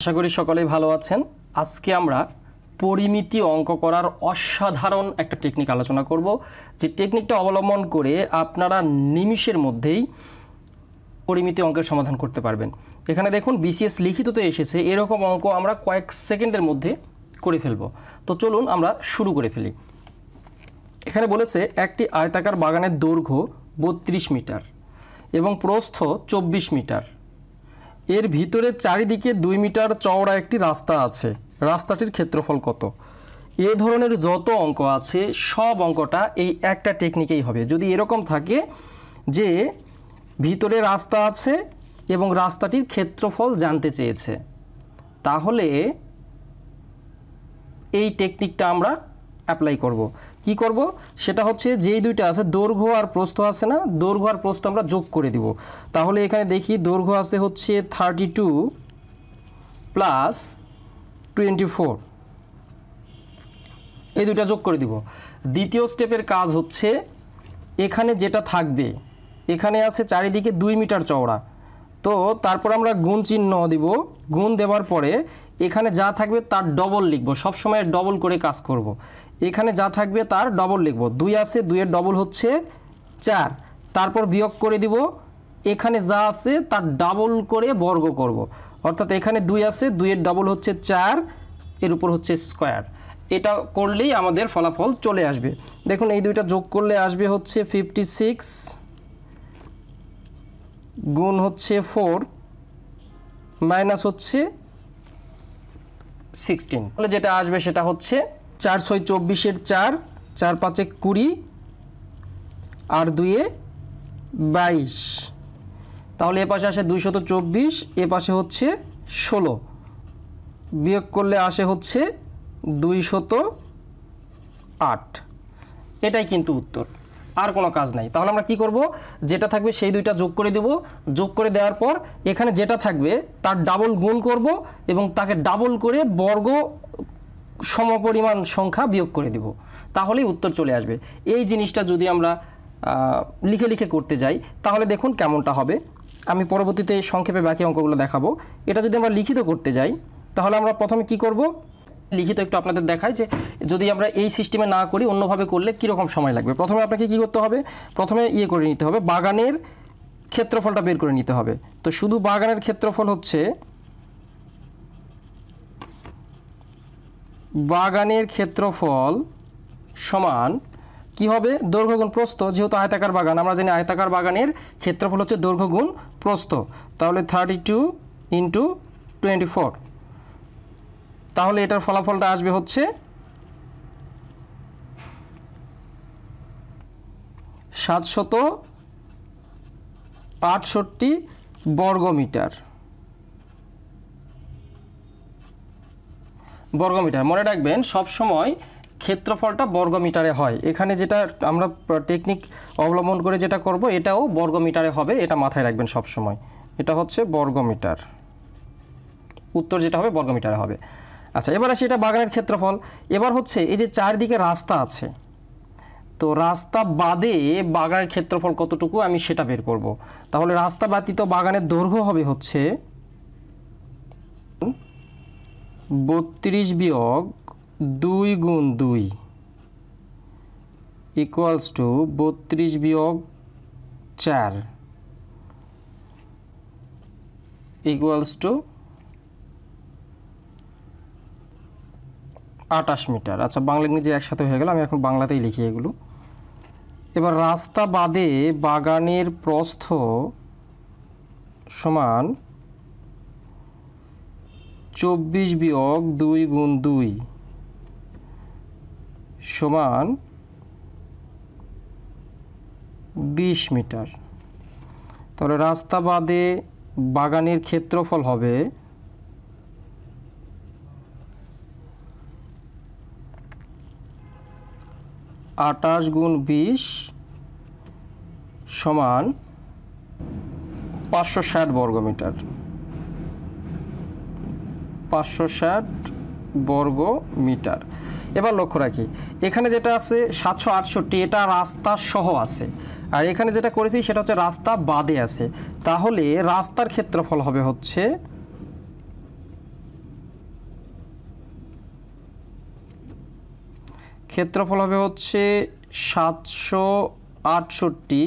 আশা করি সকলেই ভালো আছেন। আজকে আমরা পরিমিতি অঙ্ক করার অসাধারণ একটা টেকনিক আলোচনা করব, যে টেকনিকটা অবলম্বন করে আপনারা নিমিষের মধ্যেই পরিমিতি অঙ্কের সমাধান করতে পারবেন। এখানে দেখুন বিসিএস লিখিততে এসেছে, এরকম অঙ্ক আমরা কয়েক সেকেন্ডের মধ্যে করে ফেলব। তো চলুন আমরা শুরু করে ফেলি। এখানে বলেছে একটি আয়তাকার বাগানের দৈর্ঘ্য 32 মিটার এবং প্রস্থ 24 মিটার। এর ভিতরে চারিদিকে 2 মিটার চওড়া একটি রাস্তা আছে। রাস্তাটির ক্ষেত্রফল কত? এ ধরনের যত অঙ্ক আছে সব অঙ্কটা এই একটা টেকনিকেই হবে। যদি এরকম থাকে যে ভিতরে রাস্তা আছে এবং রাস্তাটির ক্ষেত্রফল জানতে চেয়েছে, তাহলে এই টেকনিকটা আমরা অ্যাপ্লাই করব। কি করব? সেটা হচ্ছে যেই দুইটা আছে দৈর্ঘ্য আর প্রস্থ আছে না, দৈর্ঘ্য আর প্রস্থ আমরা যোগ করে দিব। তাহলে এখানে দেখি দৈর্ঘ্য আছে হচ্ছে 32 প্লাস 24, এই দুইটা যোগ করে দিব। দ্বিতীয় স্টেপের কাজ হচ্ছে এখানে যেটা থাকবে, এখানে আছে চারিদিকে 2 মিটার চওড়া, তো তারপর আমরা গুণ চিহ্ন দিব। গুণ দেওয়ার পরে এখানে যা থাকবে তার ডবল লিখব, সবসময় ডবল করে কাজ করব। এখানে যা থাকবে তার ডবল লিখব। 2 আছে, 2 এর ডবল হচ্ছে 4, তারপর বিয়োগ করে দিব। এখানে যা আছে তার ডাবল করে বর্গ করব, অর্থাৎ এখানে 2 আছে, 2 এর ডবল হচ্ছে 4, এর উপর হচ্ছে স্কোয়ার। এটা করলেই আমাদের ফলাফল চলে আসবে। দেখুন এই দুইটা যোগ করলে আসবে হচ্ছে 56 গুণ হচ্ছে 4 মাইনাস হচ্ছে 16, তাহলে যেটা আসবে সেটা হচ্ছে 4 6 24 4, 4 5 20 আর 2 22। তাহলে এ পাশে আসে 224, এ পাশে হচ্ছে 16, বিয়োগ করলে আসে হচ্ছে 208। এটাই কিন্তু উত্তর, আর কোনো কাজ নাই। তাহলে আমরা কি করব? যেটা থাকবে সেই দুইটা যোগ করে দেব। যোগ করে দেওয়ার পর এখানে যেটা থাকবে তার ডাবল গুণ করব এবং তাকে ডাবল করে বর্গ সমপরিমাণ সংখ্যা বিয়োগ করে দেব, তাহলেই উত্তর চলে আসবে। এই জিনিসটা যদি আমরা লিখে লিখে করতে যাই তাহলে দেখুন কেমনটা হবে। আমি পরবর্তীতে সংক্ষেপে বাকি অঙ্কগুলো দেখাবো। এটা যদি আমরা লিখিত করতে যাই তাহলে আমরা প্রথমে কি করব? লিখিত একটু আপনাদের দেখাই যে যদি আমরা এই সিস্টেমে না করি, অন্যভাবে করলে কীরকম সময় লাগবে। প্রথমে আপনাকে কি করতে হবে? প্রথমে করে নিতে হবে, বাগানের ক্ষেত্রফলটা বের করে নিতে হবে। তো শুধু বাগানের ক্ষেত্রফল হচ্ছে, বাগানের ক্ষেত্রফল সমান কি হবে? দৈর্ঘ্য গুণ প্রস্থ। যেহেতু আয়তাকার বাগান, আমরা জানি আয়তাকার বাগানের ক্ষেত্রফল হচ্ছে দৈর্ঘ্য গুণ প্রস্থ। তাহলে 32 × 24, তাহলে এটার ফলাফলটা আসবে হচ্ছে 768 বর্গমিটার। বর্গমিটার মনে রাখবেন, সবসময় ক্ষেত্রফলটা বর্গমিটারে হয়। এখানে যেটা আমরা টেকনিক অবলম্বন করে যেটা করব এটাও বর্গমিটারে হবে, এটা মাথায় রাখবেন সবসময়। এটা হচ্ছে বর্গমিটার, উত্তর যেটা হবে বর্গমিটারে হবে। আচ্ছা, এবার আসি এটা বাগানের ক্ষেত্রফল। এবার হচ্ছে এই যে চারদিকে রাস্তা আছে, তো রাস্তা বাদে বাগানের ক্ষেত্রফল কতটুকু আমি সেটা বের করব। তাহলে রাস্তা ব্যতীত বাগানের দৈর্ঘ্য হবে হচ্ছে 32 বিয়োগ 2 গুণ 2 ইকুয়ালস টু 32 বিয়োগ 4 ইকুয়ালস টু 28 মিটার। আচ্ছা, বাংলা ইংরেজি একসাথে হয়ে গেল, আমি এখন বাংলাতেই লিখি এগুলো। এবার রাস্তা বাদে বাগানের প্রস্থ সমান 24 বিয়োগ 2 গুণ 2 সমান 20 মিটার। তাহলে রাস্তা বাদে বাগানের ক্ষেত্রফল হবে 28 গুণ 20 সমান 560 বর্গমিটার। 560 বর্গমিটার। এবার লক্ষ্য রাখি এখানে যেটা আছে 768, এটা রাস্তা সহ আছে, আর এখানে যেটা করেছি সেটা হচ্ছে রাস্তা বাদে আছে। তাহলে রাস্তার ক্ষেত্রফল হবে হচ্ছে ক্ষেত্রফল হবে হচ্ছে 768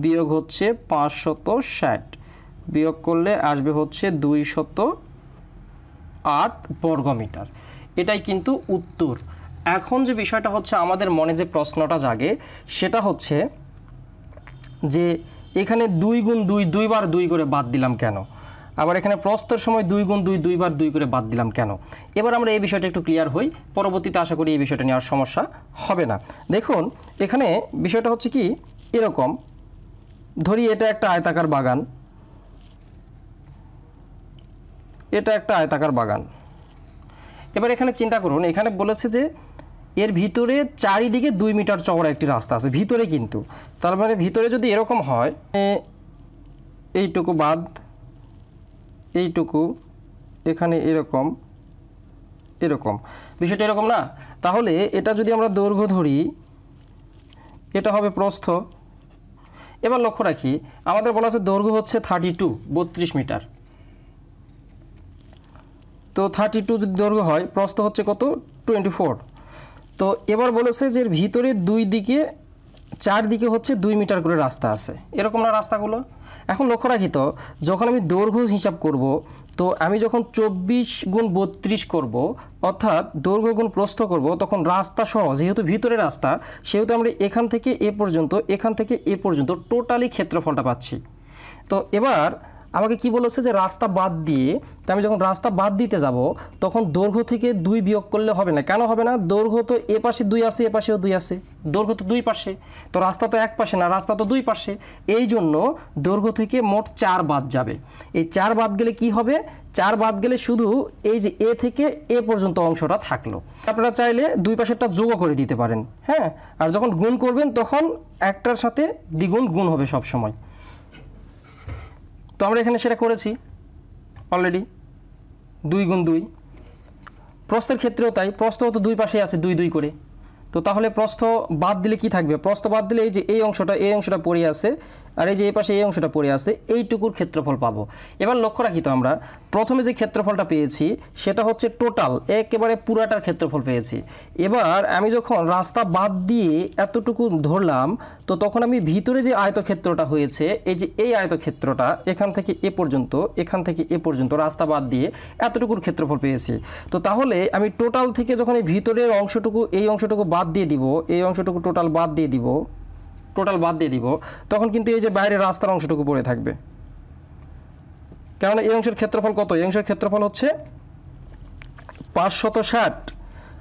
বিয়োগ হচ্ছে 560, বিয়োগ করলে আসবে হচ্ছে 208 বর্গমিটার। এটাই কিন্তু উত্তর। এখন যে বিষয়টা হচ্ছে আমাদের মনে যে প্রশ্নটা জাগে সেটা হচ্ছে যে এখানে 2 গুণ 2 দুইবার 2 করে বাদ দিলাম কেন, আবার এখানে প্রস্থের সময় 2 গুণ 2 দুইবার 2 করে বাদ দিলাম কেন। এবার আমরা এই বিষয়টা একটু ক্লিয়ার হই, পরবর্তীতে আশা করি এই বিষয়টা নিয়ে আর সমস্যা হবে না। দেখুন এখানে বিষয়টা হচ্ছে কি এরকম, ধরি এটা একটা আয়তাকার বাগান, এটা একটা আয়তাকার বাগান। এবার এখানে চিন্তা করুন, এখানে বলেছে যে এর ভিতরে চারিদিকে 2 মিটার চওড়া একটি রাস্তা আছে ভিতরে, কিন্তু তার মানে ভিতরে যদি এরকম হয় এইটুকু বাদ এইটুকু, এখানে এরকম এরকম, বিষয়টা এরকম না? তাহলে এটা যদি আমরা দৈর্ঘ্য ধরি, এটা হবে প্রস্থ। এবার লক্ষ্য রাখি আমাদের বলা আছে দৈর্ঘ্য হচ্ছে 32 মিটার, তো 32 যদি দৈর্ঘ্য হয় প্রস্থ হচ্ছে কত 24। তো এবার বলেছে যে এর ভিতরে চারদিকে হচ্ছে 2 মিটার করে রাস্তা আছে, এরকম না রাস্তাগুলো। এখন লক্ষ্য রাখি তো যখন আমি দৈর্ঘ্য হিসাব করব, তো আমি যখন 24 গুণ 32 করব, অর্থাৎ দৈর্ঘ্য গুণ প্রস্থ করব, তখন রাস্তা সহ যেহেতু ভিতরে রাস্তা, সেহেতু আমরা এখান থেকে এ পর্যন্ত এখান থেকে এ পর্যন্ত টোটালি ক্ষেত্রফলটা পাচ্ছি। তো এবার আমাকে কি বলেছে যে রাস্তা বাদ দিয়ে, তো আমি যখন রাস্তা বাদ দিতে যাব তখন দৈর্ঘ্য থেকে 2 বিয়োগ করলে হবে না। কেন হবে না? দৈর্ঘ্য তো এ পাশে 2 আছে, এ পাশেও 2 আছে, দৈর্ঘ্য তো 2 পাশে, তো রাস্তা তো এক পাশে না, রাস্তা তো 2 পাশে। এই জন্য দৈর্ঘ্য থেকে মোট 4 বাদ যাবে। এই 4 বাদ গেলে কি হবে? 4 বাদ গেলে শুধু এই যে এ থেকে এ পর্যন্ত অংশটা থাকলো। আপনারা চাইলে 2 পাশেরটা যোগও করে দিতে পারেন, হ্যাঁ। আর যখন গুণ করবেন তখন একটার সাথে দ্বিগুণ গুণ হবে সব সময়। তো আমরা এখানে সেটা করেছি অলরেডি, 2 গুণ 2। প্রস্থের ক্ষেত্রেও তাই, প্রস্থও তো 2 পাশে আছে 2 2 করে। তো তাহলে প্রস্থ বাদ দিলে কি থাকবে? প্রস্থ বাদ দিলে এই যে এই অংশটা পড়ে আছে, আর এই যে এই পাশে এই অংশটা পড়ে আছে, এইটুকুর ক্ষেত্রফল পাবো। এবার লক্ষ্য রাখি তো আমরা প্রথমে যে ক্ষেত্রফলটা পেয়েছি সেটা হচ্ছে টোটাল একেবারে পুরাটার ক্ষেত্রফল পেয়েছি। এবার আমি যখন রাস্তা বাদ দিয়ে এতটুকু ধরলাম, তো তখন আমি ভিতরে যে আয়তক্ষেত্রটা হয়েছে, এই যে এই আয়তক্ষেত্রটা এখান থেকে এ পর্যন্ত, এখান থেকে এ পর্যন্ত রাস্তা বাদ দিয়ে এতটুকুর ক্ষেত্রফল পেয়েছি। তো তাহলে আমি টোটাল থেকে যখন এই ভিতরের অংশটুকু এই অংশটুকু বাদ দিয়ে দিব, এই অংশটুকু টোটাল বাদ দিয়ে দিব, তখন কিন্তু এই যে বাইরের রাস্তার অংশটুকু পড়ে থাকবে। কারণ এই অংশের ক্ষেত্রফল কত? এই অংশের ক্ষেত্রফল হচ্ছে 560,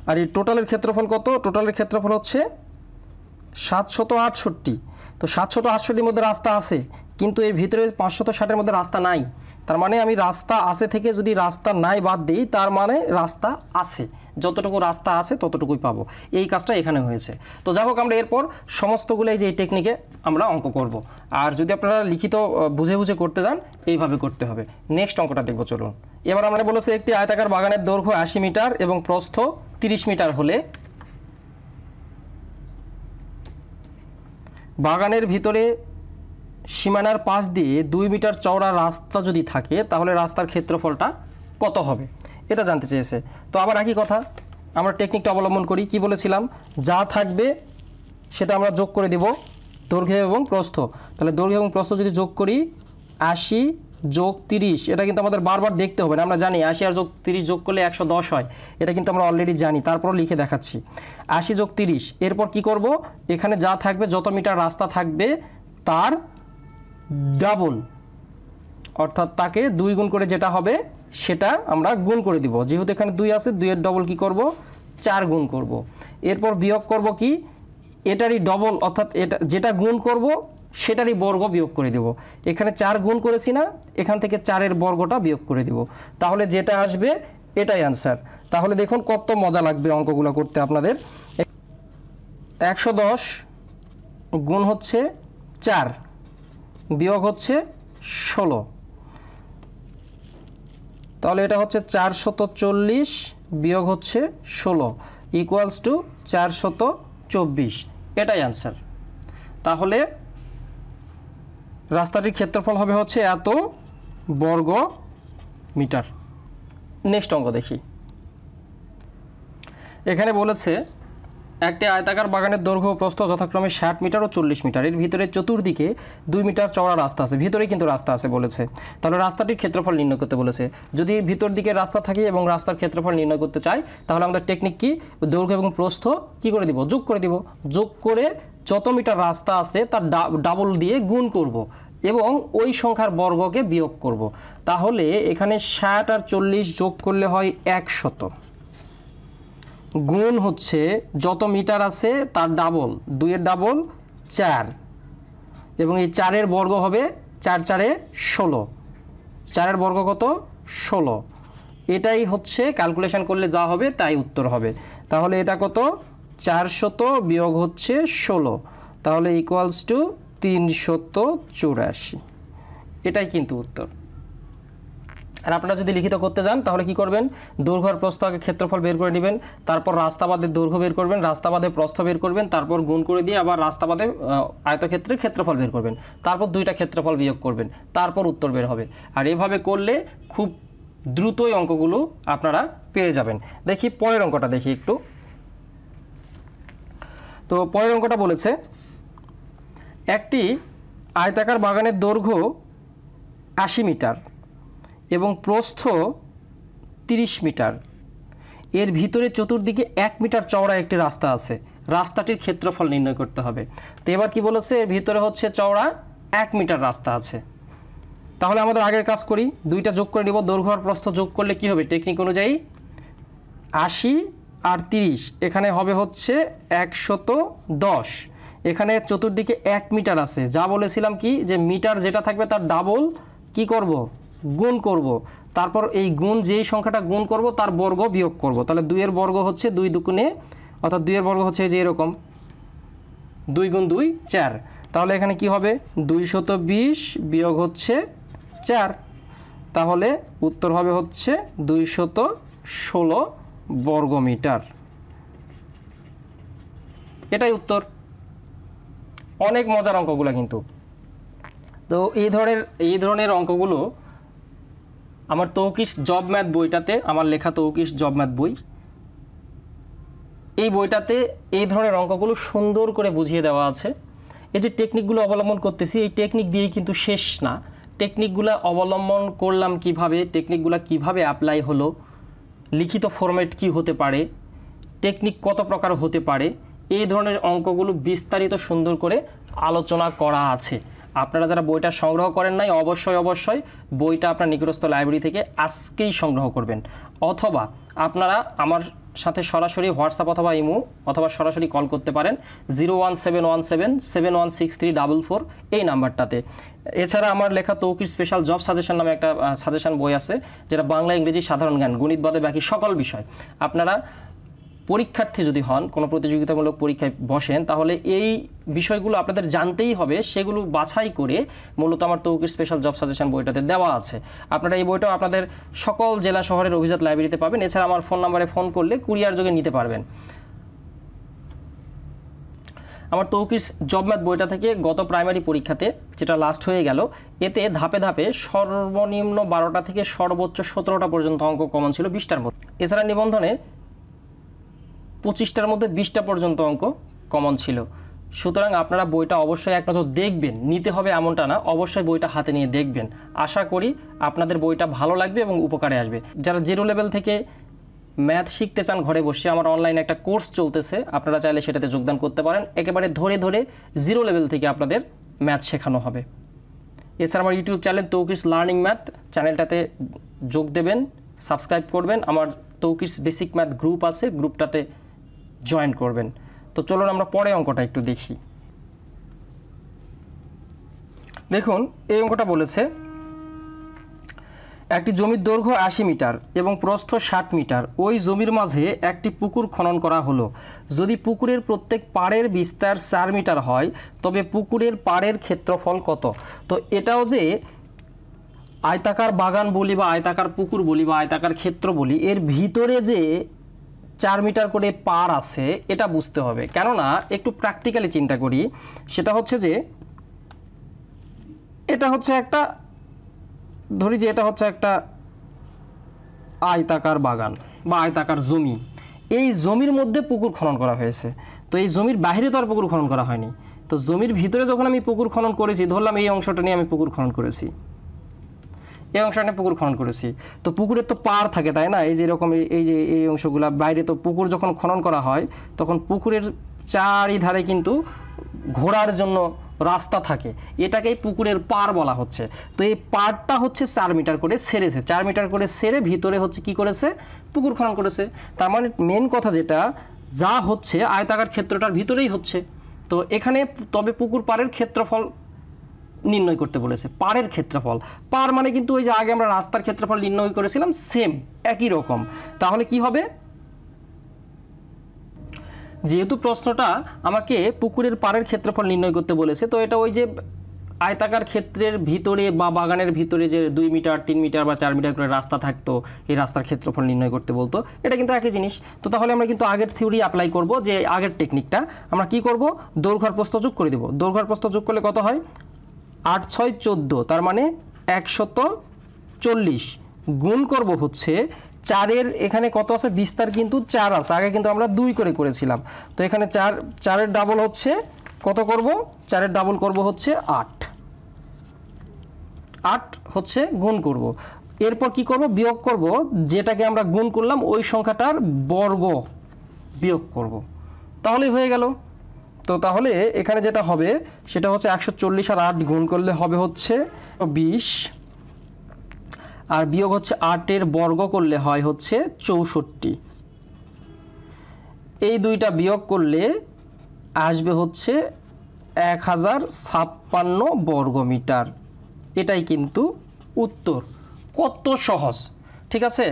আর এই টোটালের ক্ষেত্রফল কত? টোটালের ক্ষেত্রফল হচ্ছে 768। তো 768 মধ্যে রাস্তা আছে, কিন্তু এর ভিতরে 560-এর মধ্যে রাস্তা নাই। তার মানে আমি রাস্তা আছে থেকে যদি রাস্তা নাই বাদ দিই, তার মানে রাস্তা আছে, যতটুকু রাস্তা আছে ততটুকুই পাবো। এই কাজটা এখানে হয়েছে। তো যাই হোক, আমরা এরপর সমস্তগুলো এই যে এই টেকনিকে আমরা অঙ্ক করব। আর যদি আপনারা লিখিত বুঝে বুঝে করতে যান, এইভাবে করতে হবে। নেক্সট অঙ্কটা দেখব, চলুন। এবার আমরা বলেছি একটি আয়তাকার বাগানের দৈর্ঘ্য 80 মিটার এবং প্রস্থ 30 মিটার হলে বাগানের ভিতরে সীমানার পাশ দিয়ে 2 মিটার চওড়া রাস্তা যদি থাকে, তাহলে রাস্তার ক্ষেত্রফলটা কত হবে, এটা জানতে চেয়েছে। তো আবার একই কথা, আমরা টেকনিকটা অবলম্বন করি। কি বলেছিলাম? যা থাকবে সেটা আমরা যোগ করে দেব, দৈর্ঘ্য এবং প্রস্থ। তাহলে দৈর্ঘ্য এবং প্রস্থ যদি যোগ করি, 80 যোগ 30, এটা কিন্তু আমাদের বারবার দেখতে হবে না, আমরা জানি 80 আর যোগ 30 যোগ করলে 110 হয়, এটা কিন্তু আমরা অলরেডি জানি, তারপরও লিখে দেখাচ্ছি। 80 যোগ 30, এরপর কি করব? এখানে যা থাকবে, যত মিটার রাস্তা থাকবে তার ডাবল, অর্থাৎ তাকে 2 গুণ করে যেটা হবে সেটা আমরা গুণ করে দিব। যেহেতু এখানে 2 আছে, 2 এর ডবল কি করব? 4 গুণ করব। এরপর বিয়োগ করব কি? এটারই ডবল, অর্থাৎ এটা যেটা গুণ করব সেটারই বর্গ বিয়োগ করে দেব। এখানে 4 গুণ করেছি না, এখান থেকে 4-এর বর্গটা বিয়োগ করে দেব, তাহলে যেটা আসবে এটাই আনসার। তাহলে দেখুন কত মজা লাগবে অঙ্কগুলো করতে আপনাদের। 110 গুণ হচ্ছে 4 বিয়োগ হচ্ছে 16, তাহলে এটা হচ্ছে 440 বিয়োগ হচ্ছে 16 ইকুয়ালস টু 424, এটাই আনসার। তাহলে রাস্তাটির ক্ষেত্রফল হবে হচ্ছে এত বর্গ মিটার। নেক্সট অঙ্ক দেখি। এখানে বলেছে একটি আয়তাকার বাগানের দৈর্ঘ্য ও প্রস্থ যথাক্রমে 60 মিটার ও 40 মিটার। এর ভিতরে চতুর্দিকে 2 মিটার চওড়া রাস্তা আছে, ভিতরে কিন্তু রাস্তা আছে বলেছে। তাহলে রাস্তাটির ক্ষেত্রফল নির্ণয় করতে বলেছে। যদি ভিতর দিকে রাস্তা থাকে এবং রাস্তার ক্ষেত্রফল নির্ণয় করতে চাই, তাহলে আমাদের টেকনিক কি, দৈর্ঘ্য এবং প্রস্থ কি করে দিব, যোগ করে দিব। যোগ করে যত মিটার রাস্তা আছে তার ডাবল দিয়ে গুণ করব এবং ওই সংখ্যার বর্গকে বিয়োগ করব। তাহলে এখানে 60 আর 40 যোগ করলে হয় 100, গুণ হচ্ছে যত মিটার আছে তার ডাবল, 2 এর ডাবল 4, এবং এই 4 এর বর্গ হবে 4 4 16, 4 এর বর্গ কত, 16। এটাই হচ্ছে ক্যালকুলেশন করলে যা হবে তাই উত্তর হবে। তাহলে এটা কত, 400 বিয়োগ হচ্ছে 16, তাহলে ইকুয়ালস টু 384। এটাই কিন্তু উত্তর। আর আপনারা যদি লিখিত করতে যান তাহলে কি করবেন, দৈর্ঘ্য আর প্রস্থ আগে ক্ষেত্রফল বের করে নেবেন, তারপর রাস্তাবাদের দৈর্ঘ্য বের করবেন, রাস্তাবাদের প্রস্থ বের করবেন, তারপর গুণ করে দিয়ে আবার রাস্তাবাদে আয়তক্ষেত্রের ক্ষেত্রফল বের করবেন, তারপর দুইটা ক্ষেত্রফল বিয়োগ করবেন, তারপর উত্তর বের হবে। আর এভাবে করলে খুব দ্রুতই অঙ্কগুলো আপনারা পেয়ে যাবেন। দেখি পরের অঙ্কটা দেখি একটু। তো পরের অঙ্কটা বলেছে একটি আয়তাকার বাগানের দৈর্ঘ্য 80 মিটার এবং প্রস্থ 30 মিটার। এর ভিতরে চতুর্দিকে 1 মিটার চওড়া একটি রাস্তা আছে, রাস্তাটির ক্ষেত্রফল নির্ণয় করতে হবে। তো এবার কি বলেছে, এর ভিতরে হচ্ছে চওড়া 1 মিটার রাস্তা আছে। তাহলে আমাদের আগের কাজ করি, দুইটা যোগ করে নিব, দৈর্ঘ্য আর প্রস্থ যোগ করলে কি হবে, টেকনিক অনুযায়ী 80 আর 30, এখানে হবে হচ্ছে 110। এখানে চতুর্দিকে 1 মিটার আছে, যা বলেছিলাম কি যে মিটার যেটা থাকবে তার ডাবল কি করব, গুণ করব, তারপর এই গুণ যেই সংখ্যাটা গুণ করব তার বর্গ বিয়োগ করব। তাহলে 2 এর বর্গ হচ্ছে 2 দুগুণে, অর্থাৎ 2 এর বর্গ হচ্ছে যে এরকম 2 গুণ 2 4। তাহলে এখানে কি হবে, 220 বিয়োগ হচ্ছে 4, তাহলে উত্তর হবে হচ্ছে 216 বর্গমিটার। এটাই উত্তর। অনেক মজার অঙ্কগুলো কিন্তু। তো এই ধরনের অঙ্কগুলো আমার তৌকিস জব ম্যাথ বইটাতে, আমার লেখা তৌকিস জব ম্যাথ বই, এই বইটাতে এই ধরনের অঙ্কগুলো সুন্দর করে বুঝিয়ে দেওয়া আছে। এই যে টেকনিকগুলো অবলম্বন করতেছি, এই টেকনিক দিয়েই কিন্তু শেষ না। টেকনিকগুলো অবলম্বন করলাম কিভাবে, টেকনিকগুলো কিভাবে অ্যাপ্লাই হলো, লিখিত ফরম্যাট কি হতে পারে, টেকনিক কত প্রকার হতে পারে, এই ধরনের অঙ্কগুলো বিস্তারিত সুন্দর করে আলোচনা করা আছে। আপনারা যারা বইটা সংগ্রহ করেন নাই, অবশ্যই বইটা আপনার নিকটস্থ লাইব্রেরি থেকে আজকেই সংগ্রহ করবেন, অথবা আপনারা আমার সাথে সরাসরি হোয়াটসঅ্যাপ অথবা ইমো অথবা সরাসরি কল করতে পারেন 01717716344 এই নাম্বারটাতে। এছাড়া আমার লেখা তৌকির স্পেশাল জব সাজেশন নামে একটা সাজেশন বই আছে, যেটা বাংলা, ইংরেজি, সাধারণ জ্ঞান, গণিত বাদে বাকি সকল বিষয়। আপনারা পরীক্ষার্থী যদি হন, কোনো প্রতিযোগিতামূলক পরীক্ষায় বসেন, তাহলে এই বিষয়গুলো আপনাদের জানতেই হবে, সেগুলো বাছাই করে মূলত আমার তৌকির স্পেশাল জব সাজেশন বইটাতে দেওয়া আছে। আপনারা এই বইটাও আপনাদের সকল জেলা শহরের অভিজাত লাইব্রেরিতে পাবেন। এছাড়া আমার ফোন নাম্বারে ফোন করলে কুরিয়ার যোগে নিতে পারবেন। আমার তৌকির জব ম্যাথ বইটা থেকে গত প্রাইমারি পরীক্ষাতে যেটা লাস্ট হয়ে গেল, এতে ধাপে ধাপে সর্বনিম্ন 12টা থেকে সর্বোচ্চ 17টা পর্যন্ত অঙ্ক কমন ছিল 20টার মধ্যে। এছাড়া নিবন্ধনে 25টার মধ্যে 20টা পর্যন্ত অঙ্ক কমন ছিল। সুতরাং আপনারা বইটা অবশ্যই এক নজর দেখবেন, নিতে হবে এমনটা না, অবশ্যই বইটা হাতে নিয়ে দেখবেন। আশা করি আপনাদের বইটা ভালো লাগবে এবং উপকারে আসবে। যারা জিরো লেভেল থেকে ম্যাথ শিখতে চান ঘরে বসে, আমার অনলাইনে একটা কোর্স চলতেছে, আপনারা চাইলে সেটাতে যোগদান করতে পারেন। একেবারে ধরে ধরে জিরো লেভেল থেকে আপনাদের ম্যাথ শেখানো হবে। এছাড়া আমার ইউটিউব চ্যানেল তৌকিস লার্নিং ম্যাথ, চ্যানেলটাতে যোগ দেবেন, সাবস্ক্রাইব করবেন। আমার তৌকিস বেসিক ম্যাথ গ্রুপ আছে, গ্রুপটাতে জয়েন করবেন। তো চলুন আমরা পরে অঙ্কটা একটু দেখি। দেখুন এই অঙ্কটা বলেছে একটি জমির দৈর্ঘ্য 80 মিটার এবং প্রস্থ 60 মিটার। ওই জমির মাঝে একটি পুকুর খনন করা হলো। যদি পুকুরের প্রত্যেক পাড়ের বিস্তার 4 মিটার হয়, তবে পুকুরের পাড়ের ক্ষেত্রফল কত? তো এটাও যে আয়তাকার বাগান বলি বা আয়তাকার পুকুর বলি বা আয়তাকার ক্ষেত্র বলি, এর ভিতরে যে 4 মিটার করে পার আছে এটা বুঝতে হবে। কেননা একটু প্র্যাকটিক্যালি চিন্তা করি, সেটা হচ্ছে যে এটা হচ্ছে একটা, ধরি যে এটা হচ্ছে একটা আয়তাকার বাগান বা আয়তাকার জমি। এই জমির মধ্যে পুকুর খনন করা হয়েছে, তো এই জমির বাইরে তো আর পুকুর খনন করা হয়নি। তো জমির ভিতরে যখন আমি পুকুর খনন করেছি, ধরলাম এই অংশটা নিয়ে আমি পুকুর খনন করেছি, এই অংশটা নিয়ে পুকুর খনন করেছি, তো পুকুরের তো পাড় থাকে, তাই না? এই যে এরকম এই যে এই অংশগুলা বাইরে, তো পুকুর যখন খনন করা হয় তখন পুকুরের চারিধারে কিন্তু ঘোরার জন্য রাস্তা থাকে, এটাকেই পুকুরের পাড় বলা হচ্ছে। তো এই পাড়টা হচ্ছে 4 মিটার করে সেরেছে, 4 মিটার করে সেরে ভিতরে হচ্ছে কি করেছে, পুকুর খনন করেছে। তার মানে মেন কথা যেটা যা হচ্ছে আয়তাকার ক্ষেত্রটার ভিতরেই হচ্ছে। তো এখানে তবে পুকুর পাড়ের ক্ষেত্রফল নির্ণয় করতে বলেছে, পাড়ের ক্ষেত্রফল। পাড় মানে কিন্তু ওই যে আগে আমরা রাস্তার ক্ষেত্রফল নির্ণয় করেছিলাম, সেম একই রকম। তাহলে কি হবে, যেহেতু প্রশ্নটা আমাকে পুকুরের পাড়ের ক্ষেত্রফল নির্ণয় করতে বলেছে, তো এটা ওই যে আয়তাকার ক্ষেত্রের ভিতরে বা বাগানের ভিতরে যে 2 মিটার 3 মিটার বা 4 মিটার করে রাস্তা থাকতো, এই রাস্তার ক্ষেত্রফল নির্ণয় করতে বলতো, এটা কিন্তু একই জিনিস। তো তাহলে আমরা কিন্তু আগের থিওরি অ্যাপ্লাই করব, যে আগের টেকনিকটা আমরা কি করব, দৈর্ঘ্য আর প্রস্থ যোগ করে দেব। দৈর্ঘ্য আর প্রস্থ যোগ করলে কত হয়, 8 6 14, তার মানে 140, গুণ করব হচ্ছে 4-এর এখানে কত আছে, বিস্তার কিন্তু 4 আছে, আগে কিন্তু আমরা 2 করে করেছিলাম। তো এখানে 4-এর ডাবল হচ্ছে কত করব, 4-এর ডাবল করব হচ্ছে 8 হচ্ছে গুণ করব। এরপর কি করব, বিয়োগ করব, যেটাকে আমরা গুণ করলাম ওই সংখ্যাটার বর্গ বিয়োগ করব, তাহলেই হয়ে গেল। তো তাহলে এখানে যেটা হবে সেটা হচ্ছে 140 আর 8 গুণ করলে হবে হচ্ছে 20, আর বিয়োগ হচ্ছে 8-এর বর্গ করলে হয় হচ্ছে 64। এই দুইটা বিয়োগ করলে আসবে হচ্ছে 1056 বর্গমিটার। এটাই কিন্তু উত্তর। কত সহজ, ঠিক আছে?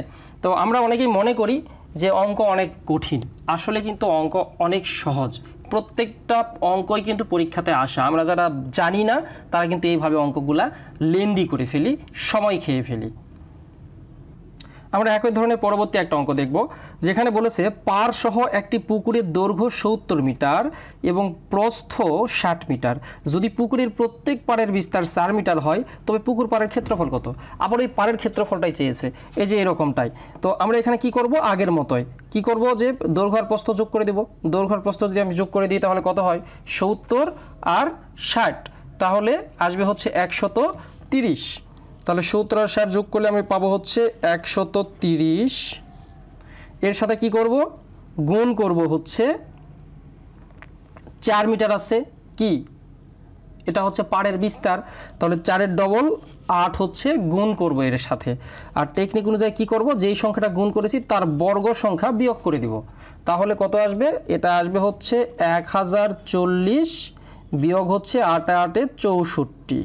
তো আমরা অনেকেই মনে করি যে অঙ্ক অনেক কঠিন, আসলে কিন্তু অঙ্ক অনেক সহজ। প্রত্যেকটা অঙ্কই কিন্তু পরীক্ষাতে আসা, আমরা যারা জানি না তারা কিন্তু এইভাবে অঙ্কগুলা লেন্দি করে ফেলি, সময় খেয়ে ফেলি। আমরা একই ধরনের পরবর্তী একটা অঙ্ক দেখব, যেখানে বলেছে পাড় সহ একটি পুকুরের দৈর্ঘ্য 70 মিটার এবং প্রস্থ 60 মিটার। যদি পুকুরের প্রত্যেক পাড়ের বিস্তার 4 মিটার হয় তবে পুকুর পাড়ের ক্ষেত্রফল কত? আবার এই পাড়ের ক্ষেত্রফলটাই চেয়েছে, এই যে এরকমটাই। তো আমরা এখানে কি করব, আগের মতোই কি করব, যে দৈর্ঘ্য আর প্রস্থ যোগ করে দেব। দৈর্ঘ্য আর প্রস্থ যদি আমি যোগ করে দিই তাহলে কত হয়, 70 আর 60, তাহলে আসবে হচ্ছে 130। তাহলে 70 আর 60 যোগ করলে আমি পাবো হচ্ছে 130। এর সাথে কি করব, গুণ করব হচ্ছে 4 মিটার আছে কি, এটা হচ্ছে পাড়ের বিস্তার, তাহলে 4-এর ডবল 8 হচ্ছে গুণ করব এর সাথে। আর টেকনিক অনুযায়ী কি করব, যেই সংখ্যাটা গুণ করেছি তার বর্গ সংখ্যা বিয়োগ করে দিব। তাহলে কত আসবে, এটা আসবে হচ্ছে 1040 বিয়োগ হচ্ছে 8 8 64।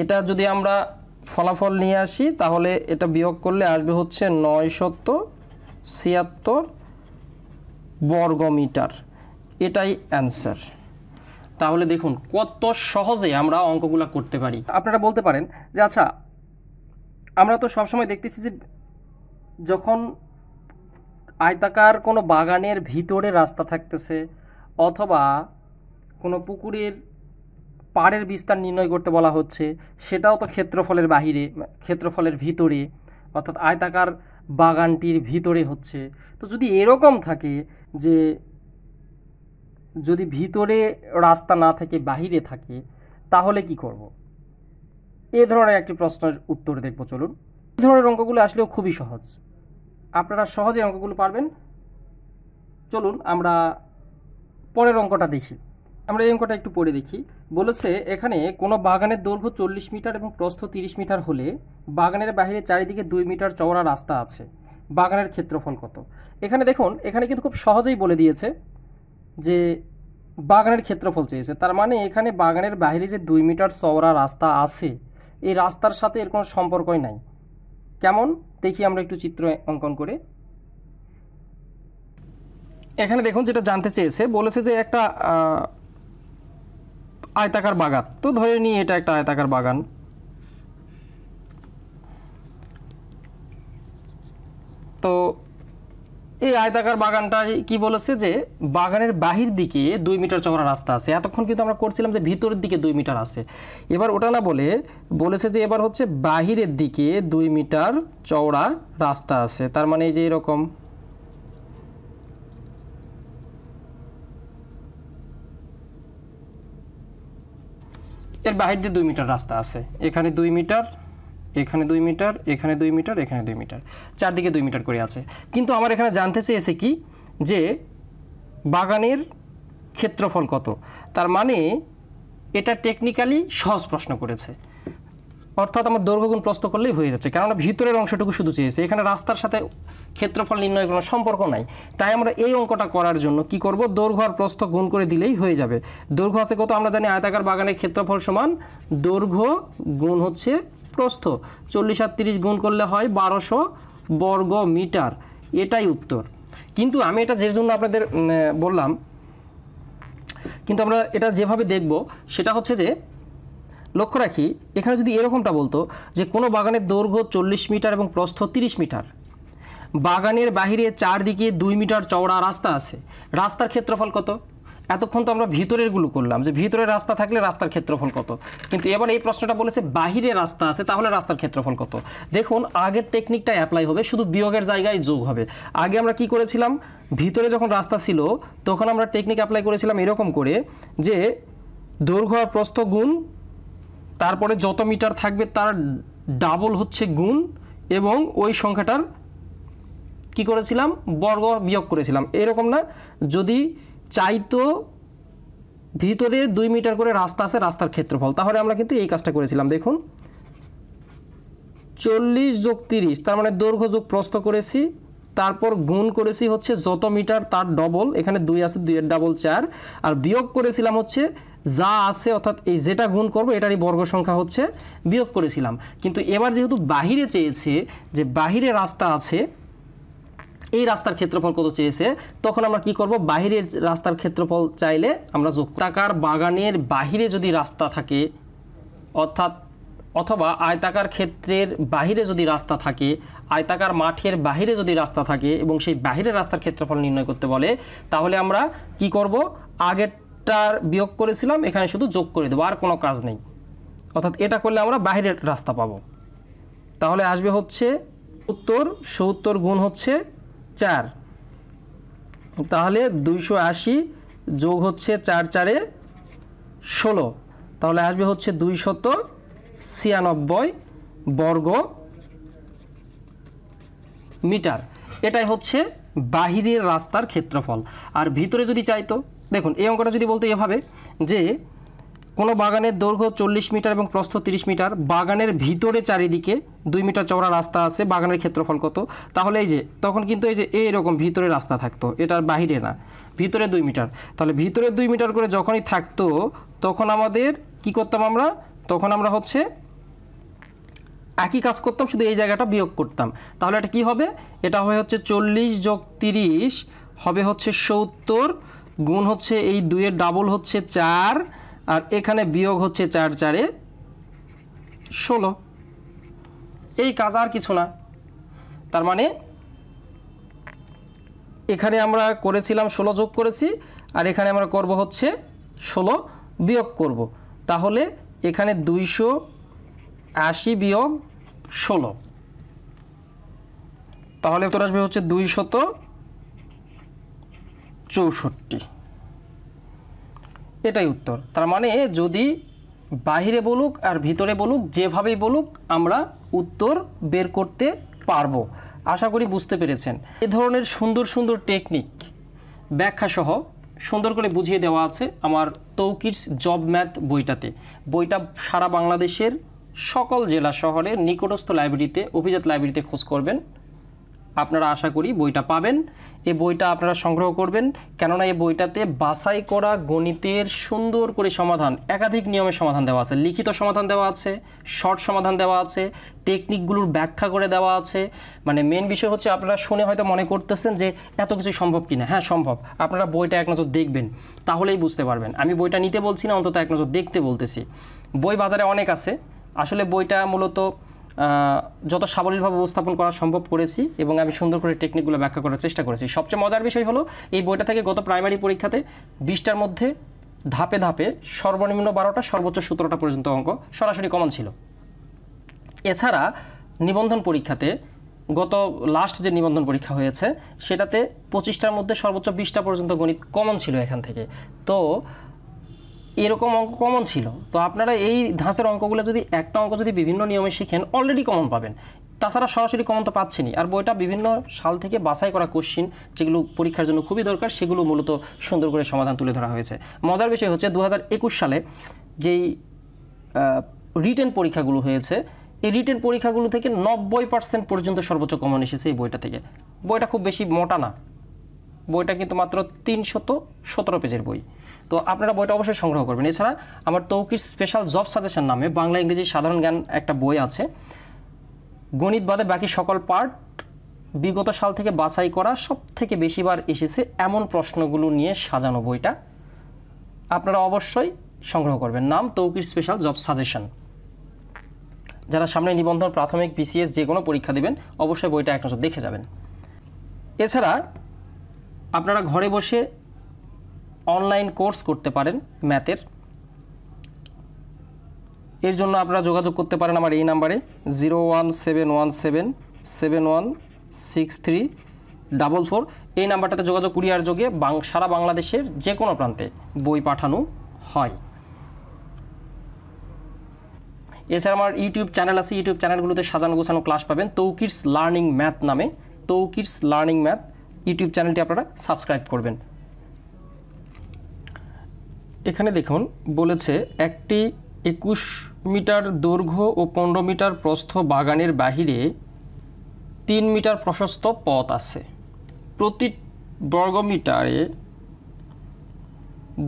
এটা যদি আমরা ফলাফল নিয়ে আসি তাহলে এটা বিয়োগ করলে আসবে হচ্ছে 976 বর্গমিটার। এটাই অ্যান্সার। তাহলে দেখুন কত সহজে আমরা অঙ্কগুলো করতে পারি। আপনারা বলতে পারেন যে আচ্ছা, আমরা তো সবসময় দেখতেছি যে যখন আয়তাকার কোনো বাগানের ভিতরে রাস্তা থাকতেছে অথবা কোনো পুকুরের পাড়ের বিস্তার নির্ণয় করতে বলা হচ্ছে, সেটাও তো ক্ষেত্রফলের বাহিরে, ক্ষেত্রফলের ভিতরে, অর্থাৎ আয়তাকার বাগানটির ভিতরে হচ্ছে। তো যদি এরকম থাকে যে যদি ভিতরে রাস্তা না থাকে বাহিরে থাকে তাহলে কি করব, এই ধরনের একটি প্রশ্নের উত্তর দেখব। চলুন, এই ধরনের অঙ্কগুলো আসলেও খুবই সহজ, আপনারা সহজে অঙ্কগুলো পারবেন। চলুন আমরা পরের অঙ্কটা দেখি। আমরা এই অঙ্কটা একটু পড়ে দেখি। বলেছে এখানে কোনো বাগানের দৈর্ঘ্য 40 মিটার এবং প্রস্থ 30 মিটার হলে বাগানের বাইরে চারিদিকে 2 মিটার চওড়া রাস্তা আছে, বাগানের ক্ষেত্রফল কত? এখানে দেখুন, এখানে কিন্তু খুব সহজেই বলে দিয়েছে যে বাগানের ক্ষেত্রফল চেয়েছে। তার মানে এখানে বাগানের বাইরে যে 2 মিটার চওড়া রাস্তা আছে, এই রাস্তার সাথে এর কোনো সম্পর্কই নাই। কেমন দেখি আমরা একটু চিত্র অঙ্কন করে। এখানে দেখুন যেটা জানতে চেয়েছে, বলেছে যে একটা আয়তাকার বাগান, তো ধরে নিই এটা একটা আয়তাকার বাগান। তো এই আয়তাকার বাগানটায় কি বলেছে যে বাগানের বাহির দিকে 2 মিটার চওড়া রাস্তা আছে। এতক্ষণ কিন্তু আমরা করছিলাম যে ভিতরের দিকে 2 মিটার আছে, এবার ওটা না বলে বলেছে যে এবার হচ্ছে বাহিরের দিকে 2 মিটার চওড়া রাস্তা আছে। তার মানে এই যে এরকম এর বাহির দিয়ে 2 মিটার রাস্তা আছে, এখানে 2 মিটার, এখানে 2 মিটার, এখানে 2 মিটার, এখানে 2 মিটার, চারদিকে 2 মিটার করে আছে। কিন্তু আমার এখানে জানতে চেয়েছে কি যে বাগানের ক্ষেত্রফল কত। তার মানে এটা টেকনিক্যালি সহজ প্রশ্ন করেছে, অর্থাৎ আমার দৈর্ঘ্য গুণ প্রস্থ করলেই হয়ে যাচ্ছে, কেননা ভিতরের অংশটুকু শুধু চেয়েছে, এখানে রাস্তার সাথে ক্ষেত্রফল নির্ণয়ের কোনো সম্পর্ক নাই। তাই আমরা এই অঙ্কটা করার জন্য কি করব, দৈর্ঘ্য আর প্রস্থ গুণ করে দিলেই হয়ে যাবে। দৈর্ঘ্য আছে কত আমরা জানি, আয়তাকার বাগানের ক্ষেত্রফল সমান দৈর্ঘ্য গুণ হচ্ছে প্রস্থ, 40 আর 30 গুণ করলে হয় 1200 বর্গ মিটার, এটাই উত্তর। কিন্তু আমি এটা যে জন্য আপনাদের বললাম, কিন্তু আমরা এটা যেভাবে দেখব সেটা হচ্ছে যে লক্ষ্য রাখি, এখানে যদি এরকমটা বলতো যে কোনো বাগানের দৈর্ঘ্য 40 মিটার এবং প্রস্থ 30 মিটার, বাগানের বাহিরে চারদিকে 2 মিটার চওড়া রাস্তা আছে, রাস্তার ক্ষেত্রফল কত? এতক্ষণ তো আমরা ভিতরেরগুলো করলাম যে ভিতরে রাস্তা থাকলে রাস্তার ক্ষেত্রফল কত, কিন্তু এবার এই প্রশ্নটা বলেছে বাহিরে রাস্তা আছে, তাহলে রাস্তার ক্ষেত্রফল কত। দেখুন আগের টেকনিকটা অ্যাপ্লাই হবে, শুধু বিয়োগের জায়গায় যোগ হবে। আগে আমরা কি করেছিলাম, ভিতরে যখন রাস্তা ছিল তখন আমরা টেকনিক অ্যাপ্লাই করেছিলাম এরকম করে যে দৈর্ঘ্য আর প্রস্থ গুণ, তারপরে যত মিটার থাকবে তার ডাবল হচ্ছে গুণ, এবং ওই সংখ্যাটার কি করেছিলাম বর্গ বিয়োগ করেছিলাম। এরকম না, যদি চাইতো ভিতরে 2 মিটার করে রাস্তা আছে, রাস্তার ক্ষেত্রফল, তাহলে আমরা কিন্তু এই কাজটা করেছিলাম। দেখুন 40 যোগ 30, তার মানে দৈর্ঘ্য যোগ প্রস্থ করেছি, তারপর গুণ করেছি হচ্ছে যত মিটার তার ডবল, এখানে 2 আছে, 2 এর ডাবল 4, আর বিয়োগ করেছিলাম হচ্ছে যা আছে, অর্থাৎ এই যেটা গুণ করবো এটারই বর্গ সংখ্যা হচ্ছে বিয়োগ করেছিলাম। কিন্তু এবার যেহেতু বাহিরে চেয়েছে যে বাহিরে রাস্তা আছে, এই রাস্তার ক্ষেত্রফল কত চেয়েছে, তখন আমরা কি করব, বাহিরের রাস্তার ক্ষেত্রফল চাইলে আমরা যোগ। আয়তাকার বাগানের বাহিরে যদি রাস্তা থাকে, অর্থাৎ অথবা আয়তাকার ক্ষেত্রের বাহিরে যদি রাস্তা থাকে, আয়তাকার মাঠের বাহিরে যদি রাস্তা থাকে এবং সেই বাহিরের রাস্তার ক্ষেত্রফল নির্ণয় করতে বলে, তাহলে আমরা কি করব, আগেরটার বিয়োগ করেছিলাম এখানে শুধু যোগ করে দেবো, আর কোনো কাজ নেই। অর্থাৎ এটা করলে আমরা বাহিরের রাস্তা পাবো। তাহলে আসবে হচ্ছে 70 গুণ হচ্ছে 4, তাহলে 280 যোগ হচ্ছে 4 4 16, তাহলে আসবে হচ্ছে 296 বর্গ মিটার। এটাই হচ্ছে বাহিরের রাস্তার ক্ষেত্রফল। আর ভিতরে যদি চাইতো, দেখুন এই অঙ্কটা যদি বলতো এভাবে যে কোনো বাগানের দৈর্ঘ্য 40 মিটার এবং প্রস্থ 30 মিটার, বাগানের ভিতরে চারিদিকে 2 মিটার চওড়া রাস্তা আছে, বাগানের ক্ষেত্রফল কত, তাহলে এই যে তখন কিন্তু এই যে এইরকম ভিতরে রাস্তা থাকতো, এটার বাহিরে না, ভিতরে 2 মিটার। তাহলে ভিতরে 2 মিটার করে যখনই থাকতো তখন আমাদের কি করতাম, তখন আমরা হচ্ছে একই কাজ করতাম, শুধু এই জায়গাটা বিয়োগ করতাম। তাহলে এটা কি হবে, এটা হবে হচ্ছে 40 যোগ 30 হবে হচ্ছে 70, গুণ হচ্ছে এই 2 এর ডাবল হচ্ছে 4, আর এখানে বিয়োগ হচ্ছে 4 4 16। এই কাজ আর কিছু না। তার মানে এখানে আমরা করেছিলাম 16 যোগ করেছি, আর এখানে আমরা করব হচ্ছে 16 বিয়োগ করব। তাহলে এখানে 280 বিয়োগ 16, তাহলে উত্তর আসবে হচ্ছে 264। এটাই উত্তর। তার মানে যদি বাহিরে বলুক আর ভিতরে বলুক, যেভাবেই বলুক আমরা উত্তর বের করতে পারবো। আশা করি বুঝতে পেরেছেন। এ ধরনের সুন্দর সুন্দর টেকনিক ব্যাখ্যা সহ সুন্দর করে বুঝিয়ে দেওয়া আছে আমার তৌকিরস জব ম্যাথ বইটাতে। বইটা সারা বাংলাদেশের সকল জেলা শহরের নিকটস্থ লাইব্রেরিতে, অভিজাত লাইব্রেরিতে খোঁজ করবেন, আপনারা আশা করি বইটা পাবেন। এই বইটা আপনারা সংগ্রহ করবেন, কেননা এই বইটাতে বাছাই করা গণিতের সুন্দর করে সমাধান, একাধিক নিয়মের সমাধান দেওয়া আছে, লিখিত সমাধান দেওয়া আছে, শর্ট সমাধান দেওয়া আছে, টেকনিকগুলোর ব্যাখ্যা করে দেওয়া আছে। মানে মেন বিষয় হচ্ছে আপনারা শুনে হয়তো মনে করতেছেন যে এত কিছু সম্ভব কিনা। হ্যাঁ সম্ভব, আপনারা বইটা এক নজর দেখবেন তাহলেই বুঝতে পারবেন। আমি বইটা নিতে বলছি না, অন্তত এক নজর দেখতে বলতেছি। বই বাজারে অনেক আছে, আসলে বইটা মূলত যত সাবলীলভাবে উপস্থাপন করা সম্ভব করেছি এবং আমি সুন্দর করে টেকনিকগুলো ব্যাখ্যা করার চেষ্টা করেছি। সবচেয়ে মজার বিষয় হলো এই বইটা থেকে গত প্রাইমারি পরীক্ষাতে 20টার মধ্যে ধাপে ধাপে সর্বনিম্ন 12টা সর্বোচ্চ 17টা পর্যন্ত অঙ্ক সরাসরি কমন ছিল। এছাড়া নিবন্ধন পরীক্ষাতে গত লাস্ট যে নিবন্ধন পরীক্ষা হয়েছে সেটাতে 25টার মধ্যে সর্বোচ্চ 20টা পর্যন্ত গণিত কমন ছিল এখান থেকে। তো এরকম অঙ্ক কমন ছিল। তো আপনারা এই ধাঁচের অঙ্কগুলো যদি একটা অঙ্ক যদি বিভিন্ন নিয়মে শিখেন অলরেডি কমন পাবেন, তাছাড়া সরাসরি কমন তো পাচ্ছেনই। আর বইটা বিভিন্ন সাল থেকে বাছাই করা কোশ্চিন যেগুলো পরীক্ষার জন্য খুবই দরকার সেগুলো মূলত সুন্দর করে সমাধান তুলে ধরা হয়েছে। মজার বিষয় হচ্ছে 2021 সালে যেই রিটেন পরীক্ষাগুলো হয়েছে এই রিটেন পরীক্ষাগুলো থেকে 90% পর্যন্ত সর্বোচ্চ কমন এসেছে এই বইটা থেকে। বইটা খুব বেশি মোটা না, বইটা কিন্তু মাত্র 317 পেজের বই। তো আপনারা বইটা অবশ্যই সংগ্রহ করবেন। এছাড়া আমার তৌকির স্পেশাল জব সাজেশন নামে বাংলা ইংরেজি সাধারণ জ্ঞান একটা বই আছে, গণিত বাদে বাকি সকল পার্ট বিগত সাল থেকে বাছাই করা সব থেকে বেশিবার এসেছে এমন প্রশ্নগুলো নিয়ে সাজানো বইটা আপনারা অবশ্যই সংগ্রহ করবেন। নাম তৌকির স্পেশাল জব সাজেশন। যারা সামনে নিবন্ধন, প্রাথমিক, বিসিএস যে কোনো পরীক্ষা দিবেন অবশ্যই বইটা এক নজর দেখে যাবেন। এছাড়া আপনারা ঘরে বসে অনলাইন কোর্স করতে পারেন ম্যাথের। এর জন্য আপনারা যোগাযোগ করতে পারেন আমার এই নাম্বারে 01717716344। এই নাম্বারটাতে যোগাযোগ কুরিয়ার যোগে সারা বাংলাদেশের যে কোনো প্রান্তে বই পাঠানো হয়। এছাড়া আমার ইউটিউব চ্যানেল আছে, ইউটিউব চ্যানেলগুলোতে সাজানো গোছানো ক্লাস পাবেন তৌকিরস লার্নিং ম্যাথ নামে। তৌকিরস লার্নিং ম্যাথ ইউটিউব চ্যানেলটি আপনারা সাবস্ক্রাইব করবেন। এখানে দেখুন বলেছে একটি 21 মিটার দৈর্ঘ্য ও 15 মিটার প্রস্থ বাগানের বাহিরে 3 মিটার প্রশস্ত পথ আছে। প্রতি বর্গমিটারে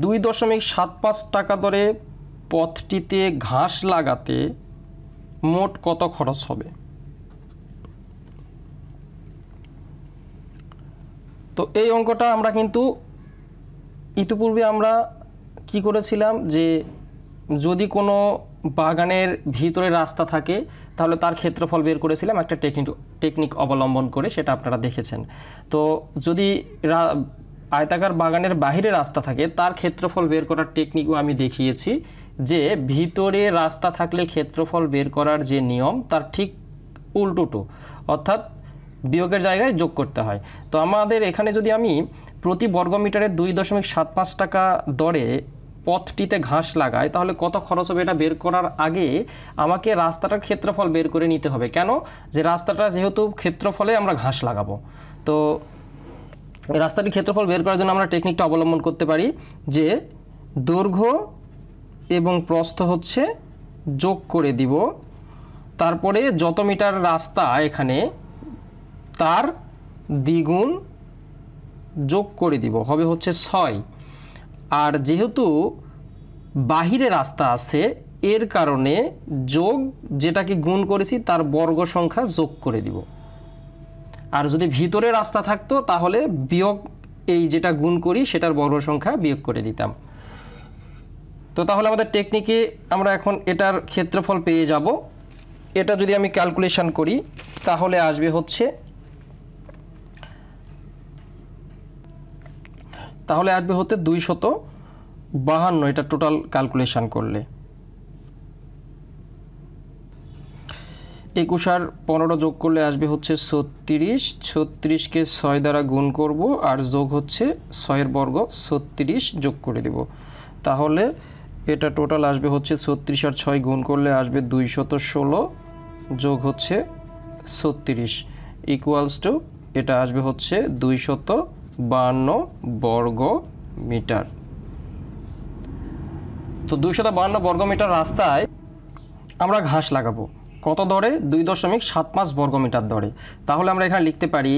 2.75 টাকা দরে পথটিতে ঘাস লাগাতে মোট কত খরচ হবে? তো এই অঙ্কটা আমরা কিন্তু ইতিপূর্বে আমরা কি করেছিলাম যে যদি কোনো বাগানের ভিতরে রাস্তা থাকে তাহলে তার ক্ষেত্রফল বের করেছিলাম একটা টেকনিক অবলম্বন করে, সেটা আপনারা দেখেছেন। তো যদি আয়তাকার বাগানের বাইরে রাস্তা থাকে তার ক্ষেত্রফল বের করার টেকনিকও আমি দেখিয়েছি যে ভিতরে রাস্তা থাকলে ক্ষেত্রফল বের করার যে নিয়ম তার ঠিক উল্টোটো, অর্থাৎ বিয়োগের জায়গায় যোগ করতে হয়। তো আমাদের এখানে যদি আমি প্রতি বর্গমিটারে 2.75 টাকা দরে পথটিতে ঘাস লাগাই তাহলে কত খরচ হবে এটা বের করার আগে আমাকে রাস্তাটার ক্ষেত্রফল বের করে নিতে হবে। কেন? যে রাস্তাটা যেহেতু ক্ষেত্রফলে আমরা ঘাস লাগাবো, তো রাস্তাটির ক্ষেত্রফল বের করার জন্য আমরা টেকনিকটা অবলম্বন করতে পারি যে দৈর্ঘ্য এবং প্রস্থ হচ্ছে যোগ করে দিব, তারপরে যত মিটার রাস্তা এখানে তার দ্বিগুণ যোগ করে দিব, হবে হচ্ছে 6। আর যেহেতু বাহিরে রাস্তা আছে এর কারণে যোগ যেটাকে গুণ করেছি তার বর্গ সংখ্যা যোগ করে দিব। আর যদি ভিতরে রাস্তা থাকতো তাহলে বিয়োগ, এই যেটা গুণ করি সেটার বর্গ সংখ্যা বিয়োগ করে দিতাম। তো তাহলে আমাদের টেকনিকে আমরা এখন এটার ক্ষেত্রফল পেয়ে যাব। এটা যদি আমি ক্যালকুলেশন করি তাহলে আসবে হচ্ছে হতে 252, এটা টোটাল ক্যালকুলেশন করলে 21 আর 15 যোগ করলে আসবে হচ্ছে 36। 36কে 6 দ্বারা গুণ করব আর যোগ হচ্ছে 6 এর বর্গ, 36 যোগ করে দেব। তাহলে এটা টোটাল আসবে হচ্ছে 36 আর 6 গুণ করলে আসবে 216 যোগ হচ্ছে 36 ইকুয়ালস টু এটা আসবে হচ্ছে 252 বর্গ মিটার। তো 252 বর্গ মিটার রাস্তায় আমরা ঘাস লাগাবো কত দরে? 2.75 বর্গ মিটার দরে। তাহলে আমরা এখানে লিখতে পারি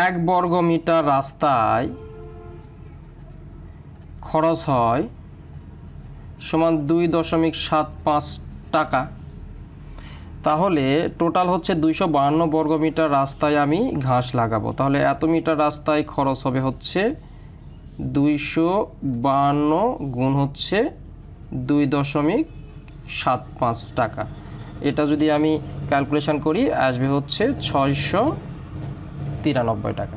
1 বর্গ মিটার রাস্তায় খরচ হয় সমান 2.75 টাকা। তাহলে টোটাল হচ্ছে 252 বর্গ মিটার রাস্তায় আমি ঘাস লাগাবো। তাহলে এত মিটার রাস্তায় খরচ হবে হচ্ছে 252 গুণ হচ্ছে 2.75 টাকা। এটা যদি আমি ক্যালকুলেশন করি আসবে হচ্ছে 693 টাকা।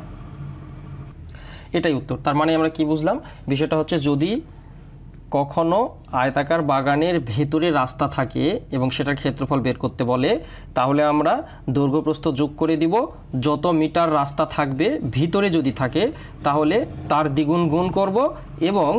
এটাই উত্তর। তার মানে আমরা কি বুঝলাম? বিষয়টা হচ্ছে যদি কখনো আয়তাকার বাগানের ভেতরে রাস্তা থাকে এবং সেটার ক্ষেত্রফল বের করতে বলে তাহলে আমরা দৈর্ঘ্য প্রস্থ যোগ করে দিব। যত মিটার রাস্তা থাকবে ভিতরে যদি থাকে তাহলে তার দ্বিগুণ গুণ করব এবং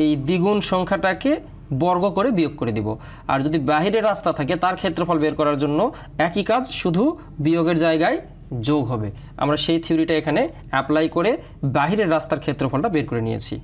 এই দ্বিগুণ সংখ্যাটাকে বর্গ করে বিয়োগ করে দিব। আর যদি বাহিরের রাস্তা থাকে তার ক্ষেত্রফল বের করার জন্য একই কাজ, শুধু বিয়োগের জায়গায় যোগ হবে। আমরা সেই থিওরিটা এখানে অ্যাপ্লাই করে বাহিরের রাস্তার ক্ষেত্রফলটা বের করে নিয়েছি।